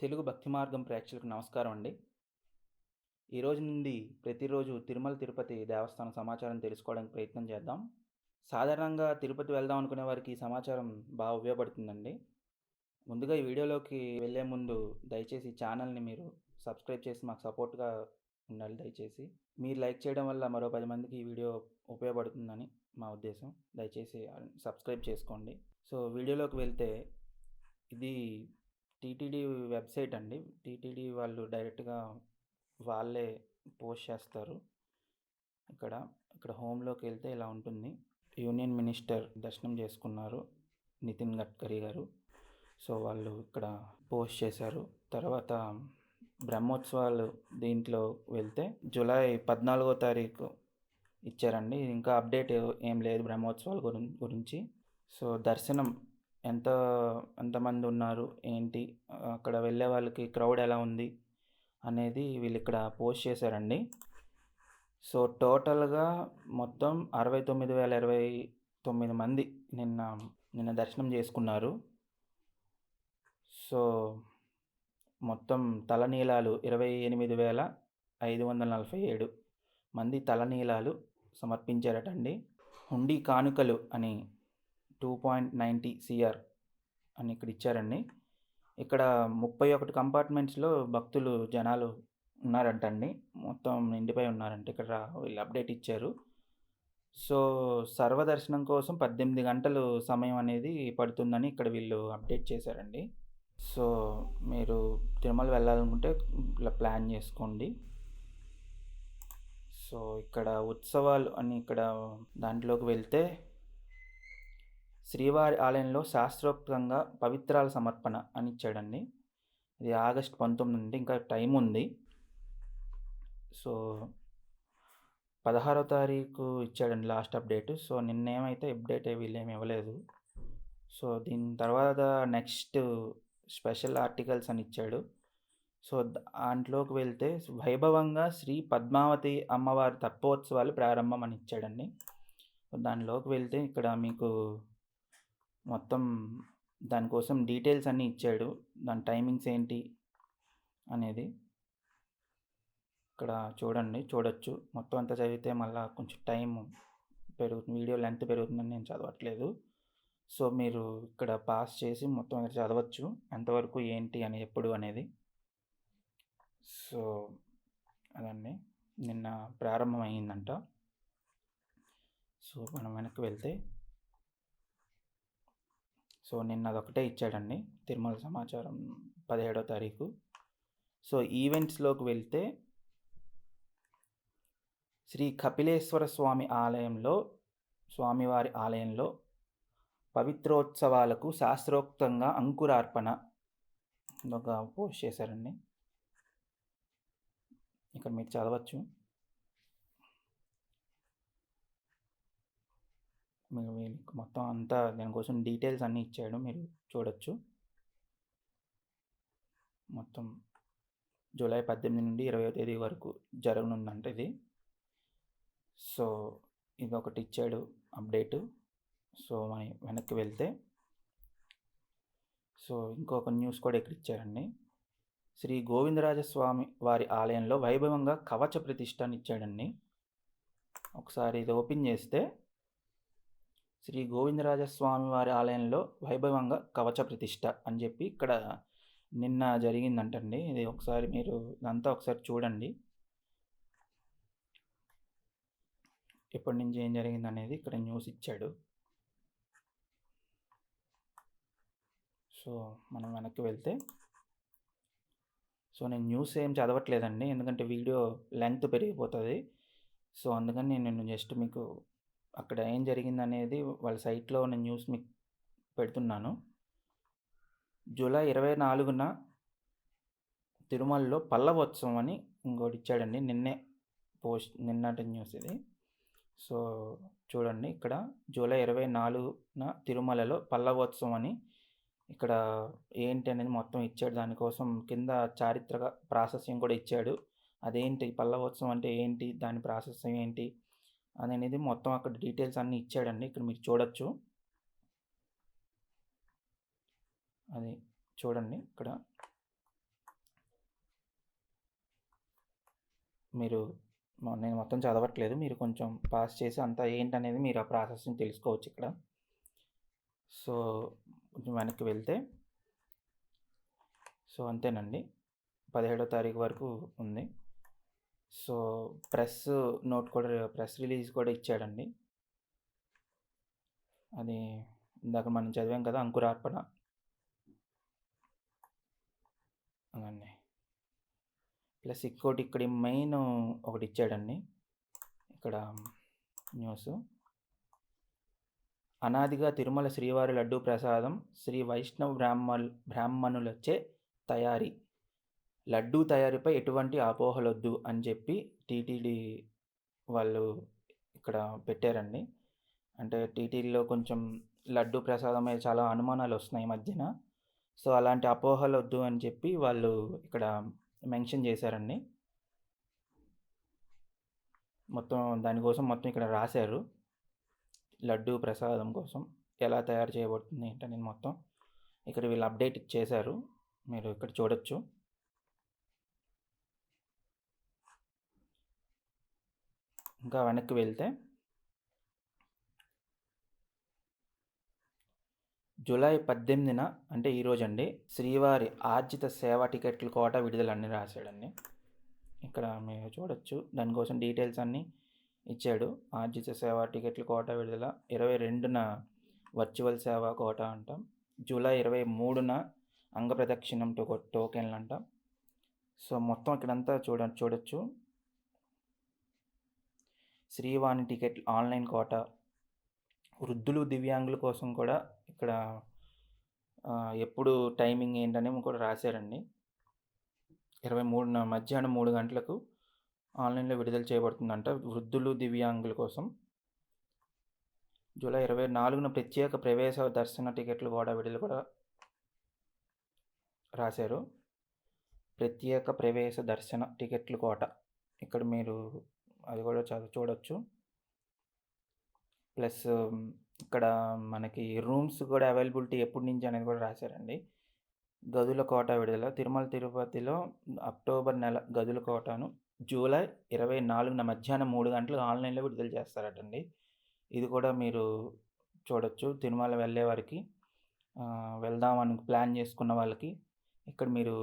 తెలుగు భక్తి మార్గం ప్రేక్షకులకు నమస్కారం అండి. ఈ రోజు నుండి ప్రతిరోజు తిరుమల తిరుపతి దేవస్థానం సమాచారం తెలుసుకోవడానికి ప్రయత్నం చేద్దాం. సాధారణంగా తిరుపతి వెళ్దాం అనుకునే వారికి ఈ సమాచారం బాగా ఉపయోగపడుతుందండి. ముందుగా ఈ వీడియోలోకి వెళ్ళే ముందు దయచేసి ఈ ఛానల్‌ని మీరు సబ్స్క్రైబ్ చేసి మాకు సపోర్ట్‌గా ఉండాలి దయచేసి. మీరు లైక్ చేయడం వల్ల మరో 10 మందికి ఈ వీడియో ఉపయోగపడుతుందని మా ఉద్దేశం. దయచేసి సబ్స్క్రైబ్ చేసుకోండి. వీడియోలోకి వెళ్తే ఇది టీటీడీ వెబ్‌సైట్ అండి. టీటీడీ వాళ్ళు డైరెక్ట్‌గా వాళ్ళే పోస్ట్ చేస్తారు. ఇక్కడ, ఇక్కడ హోమ్‌లోకెళ్తే ఇలా ఉంటుంది. యూనియన్ మినిస్టర్ దర్శనం చేసుకున్నారు. నితిన్ గడ్కరీ గారు. వాళ్ళు ఇక్కడ పోస్ట్ చేశారు. తర్వాత బ్రహ్మోత్సవాలు దీంట్లో వెళ్తే జూలై 14వ తారీఖు ఇచ్చారండి. ఇంకా అప్డేట్ ఏం లేదు బ్రహ్మోత్సవాల గురించి. దర్శనం ఎంత ఎంతమంది ఉన్నారు, ఏంటి, అక్కడ వెళ్ళే వాళ్ళకి క్రౌడ్ ఎలా ఉంది అనేది వీళ్ళు ఇక్కడ పోస్ట్ చేశారండి. టోటల్‌గా మొత్తం 69,029 మంది నిన్న దర్శనం చేసుకున్నారు. మొత్తం తలనీలాలు 28,547 మంది తలనీలాలు సమర్పించారటండి. హుండీ కానుకలు అని 2.90 CR అని ఇక్కడ ఇచ్చారండి. ఇక్కడ 31 కంపార్ట్మెంట్స్‌లో భక్తులు జనాలు ఉన్నారంటండి. మొత్తం నిండిపోయి ఉన్నారంట. ఇక్కడ వీళ్ళు అప్డేట్ ఇచ్చారు. సర్వదర్శనం కోసం 18 గంటలు సమయం అనేది పడుతుందని ఇక్కడ వీళ్ళు అప్డేట్ చేశారండి. మీరు తిరుమల వెళ్ళాలనుకుంటే ఇలా ప్లాన్ చేసుకోండి. ఇక్కడ ఉత్సవాలు అని ఇక్కడ దాంట్లోకి వెళ్తే శ్రీవారి ఆలయంలో శాస్త్రోక్తంగా పవిత్రాల సమర్పణ అని ఇచ్చాడండి. ఇది ఆగస్టు 19 నుండి ఇంకా టైం ఉంది. 16వ తారీఖు ఇచ్చాడండి లాస్ట్ అప్డేట్. నిన్నేమైతే అప్డేట్ వీళ్ళేమి ఇవ్వలేదు. దీని తర్వాత నెక్స్ట్ స్పెషల్ ఆర్టికల్స్ అని ఇచ్చాడు. దాంట్లోకి వెళ్తే వైభవంగా శ్రీ పద్మావతి అమ్మవారి తెప్పోత్సవాలు ప్రారంభం అని ఇచ్చాడండి. దానిలోకి వెళ్తే ఇక్కడ మీకు మొత్తం దానికోసం డీటెయిల్స్ అన్నీ ఇచ్చాడు. దాని టైమింగ్స్ ఏంటి అనేది ఇక్కడ చూడొచ్చు. మొత్తం అంతా చదివితే మళ్ళీ కొంచెం టైం పెరుగుతుంది, వీడియో లెంత్ పెరుగుతుందని నేను చదవట్లేదు. మీరు ఇక్కడ పాస్ చేసి మొత్తం ఇక్కడ చదవచ్చు ఎంతవరకు ఏంటి అని ఎప్పుడు అనేది. అదండి నిన్న ప్రారంభం అయ్యిందంట. మనం వెనక్కి వెళ్తే నిన్న అదొకటే ఇచ్చాడండి తిరుమల సమాచారం 17వ తారీఖు. ఈవెంట్స్లోకి వెళ్తే శ్రీ కపిలేశ్వర స్వామివారి ఆలయంలో పవిత్రోత్సవాలకు శాస్త్రోక్తంగా అంకురార్పణ ఒక పోస్ట్ చేశారండి. ఇక్కడ మీరు చదవచ్చు. మీకు మొత్తం అంతా దానికోసం డీటెయిల్స్ అన్నీ ఇచ్చాడు, మీరు చూడొచ్చు. మొత్తం జూలై 18 నుండి 20వ తేదీ వరకు జరగనుందంట ఇది. ఇది ఒకటి ఇచ్చాడు అప్డేటు. మనం వెనక్కి వెళ్తే ఇంకొక న్యూస్ కూడా ఇక్కడ ఇచ్చారండి. శ్రీ గోవిందరాజస్వామి వారి ఆలయంలో వైభవంగా కవచ ప్రతిష్ఠ అని ఇచ్చాడండి. ఒకసారి ఇది ఓపెన్ చేస్తే శ్రీ గోవిందరాజస్వామి వారి ఆలయంలో వైభవంగా కవచ ప్రతిష్ఠ అని చెప్పి ఇక్కడ నిన్న జరిగిందంటండి. ఇది ఒకసారి మీరు ఇదంతా ఒకసారి చూడండి, ఎప్పటి నుంచి ఏం జరిగింది అనేది ఇక్కడ న్యూస్ ఇచ్చాడు. మనం వెనక్కి వెళ్తే నేను న్యూస్ ఏం చదవట్లేదండి, ఎందుకంటే వీడియో లెంగ్త్ పెరిగిపోతుంది. అందుకని నేను జస్ట్ మీకు అక్కడ ఏం జరిగిందనేది వాళ్ళ సైట్లో ఉన్న న్యూస్ మీకు పెడుతున్నాను. జూలై 24న తిరుమలలో పల్లవోత్సవం అని ఇంకోటి ఇచ్చాడండి. నిన్నటి న్యూస్ ఇది. చూడండి, ఇక్కడ జూలై 24న తిరుమలలో పల్లవోత్సవం అని ఇక్కడ ఏంటి అనేది మొత్తం ఇచ్చాడు. దానికోసం కింద చారిత్రక ప్రాశస్యం కూడా ఇచ్చాడు. అదేంటి పల్లవోత్సవం అంటే ఏంటి, దాని ప్రాశస్యం ఏంటి అనేది మొత్తం అక్కడ డీటెయిల్స్ అన్నీ ఇచ్చాడండి. ఇక్కడ మీరు చూడొచ్చు. అది చూడండి ఇక్కడ మీరు నేను మొత్తం చదవట్లేదు. మీరు కొంచెం పాజ్ చేసి అంతా ఏంటనేది మీరు ఆ ప్రాసెస్‌ని తెలుసుకోవచ్చు ఇక్కడ. సో, కొంచెం వెనక్కి వెళ్తే సో, అంతేనండి. 17వ తారీఖు వరకు ఉంది. సో, ప్రెస్ రిలీజ్ కూడా ఇచ్చాడండి. అది ఇందాక మనం చదివాం కదా! అంకురార్పణ. అదండి. ప్లస్ ఇంకోటి ఇక్కడ మెయిన్ ఒకటిచ్చాడండి. ఇక్కడ న్యూసు. అనాదిగా తిరుమల శ్రీవారి లడ్డూ ప్రసాదం శ్రీ వైష్ణవ బ్రాహ్మణులచే తయారీ. లడ్డూ తయారీపై ఎటువంటి అపోహలొద్దు అని చెప్పి టీటీడీ వాళ్ళు ఇక్కడ పెట్టారండి. అంటే టీటీడీలో కొంచెం లడ్డూ ప్రసాదం మీద చాలా అనుమానాలు వస్తున్నాయి ఈ మధ్యన. సో, అలాంటి అపోహలొద్దు అని చెప్పి వాళ్ళు ఇక్కడ మెన్షన్ చేశారండి. మొత్తం దానికోసం మొత్తం ఇక్కడ రాశారు. లడ్డూ ప్రసాదం కోసం ఎలా తయారు చేయబడుతుంది ఏంటనేది మొత్తం ఇక్కడ వీళ్ళు అప్డేట్ చేశారు. మీరు ఇక్కడ చూడొచ్చు. ఇంకా వెనక్కి వెళ్తే జూలై 18న అంటే ఈరోజండి శ్రీవారి ఆర్జిత సేవా టికెట్ల కోటా విడుదల అన్నీ రాశాడండి. ఇక్కడ మీరు చూడొచ్చు. దానికోసం డీటెయిల్స్ అన్నీ ఇచ్చాడు. ఆర్జిత సేవా టికెట్ల కోటా విడుదల 22న వర్చువల్ సేవా కోటా అంటాం. జూలై 23న అంగప్రదక్షిణం టోకెన్లు అంటాం. సో, మొత్తం ఇక్కడంతా చూడొచ్చు. శ్రీవాణి టికెట్ ఆన్లైన్ కోటా, వృద్ధులు దివ్యాంగుల కోసం కూడా ఇక్కడ ఎప్పుడు టైమింగ్ ఏంటనేది కూడా రాశారండి. 23న మధ్యాహ్నం 3 గంటలకు ఆన్లైన్లో విడుదల చేయబడుతుందంట వృద్ధులు దివ్యాంగుల కోసం. జూలై 24న ప్రత్యేక ప్రవేశ దర్శన టికెట్లు కూడా విడుదల కూడా రాశారు. ప్రత్యేక ప్రవేశ దర్శన టికెట్లు కోట ఇక్కడ మీరు అది కూడా చూడొచ్చు. ప్లస్ ఇక్కడ మనకి రూమ్స్ కూడా అవైలబిలిటీ ఎప్పటి నుంచి అనేది కూడా రాశారండి. గదుల కోటా విడుదల తిరుమల తిరుపతిలో అక్టోబర్ నెల గదుల కోటాను జూలై 24న మధ్యాహ్నం 3 గంటలకు ఆన్లైన్లో విడుదల చేస్తారటండి. ఇది కూడా మీరు చూడొచ్చు. తిరుమల వెళ్ళే వారికి వెళ్దామని ప్లాన్ చేసుకున్న వాళ్ళకి ఇక్కడ మీరు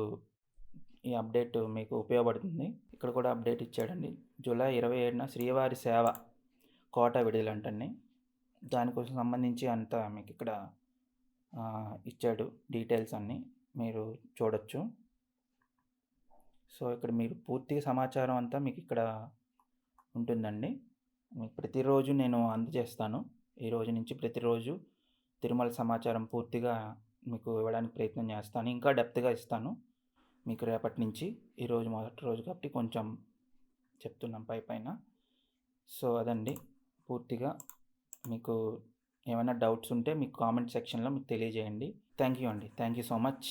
ఈ అప్డేట్ మీకు ఉపయోగపడుతుంది. ఇక్కడ కూడా అప్డేట్ ఇచ్చాడండి. జూలై 27న శ్రీవారి సేవ కోటా విడుదల అంటండి. దానికోసం సంబంధించి అంతా మీకు ఇక్కడ ఇచ్చాడు డీటెయిల్స్ అన్నీ మీరు చూడొచ్చు. సో, ఇక్కడ మీరు పూర్తిగా సమాచారం అంతా మీకు ఇక్కడ ఉంటుందండి. మీకు ప్రతిరోజు నేను అందజేస్తాను. ఈ రోజు నుంచి ప్రతిరోజు తిరుమల సమాచారం పూర్తిగా మీకు ఇవ్వడానికి ప్రయత్నం చేస్తాను. ఇంకా డెప్త్గా ఇస్తాను మీకు రేపటి నుంచి. ఈరోజు మొదటి రోజు కాబట్టి కొంచెం చెప్తున్నాం పైన. సో, అదండి పూర్తిగా. మీకు ఏమైనా డౌట్స్ ఉంటే మీకు కామెంట్ సెక్షన్లో మీకు తెలియజేయండి. థ్యాంక్ యూ అండి. Thank you so much.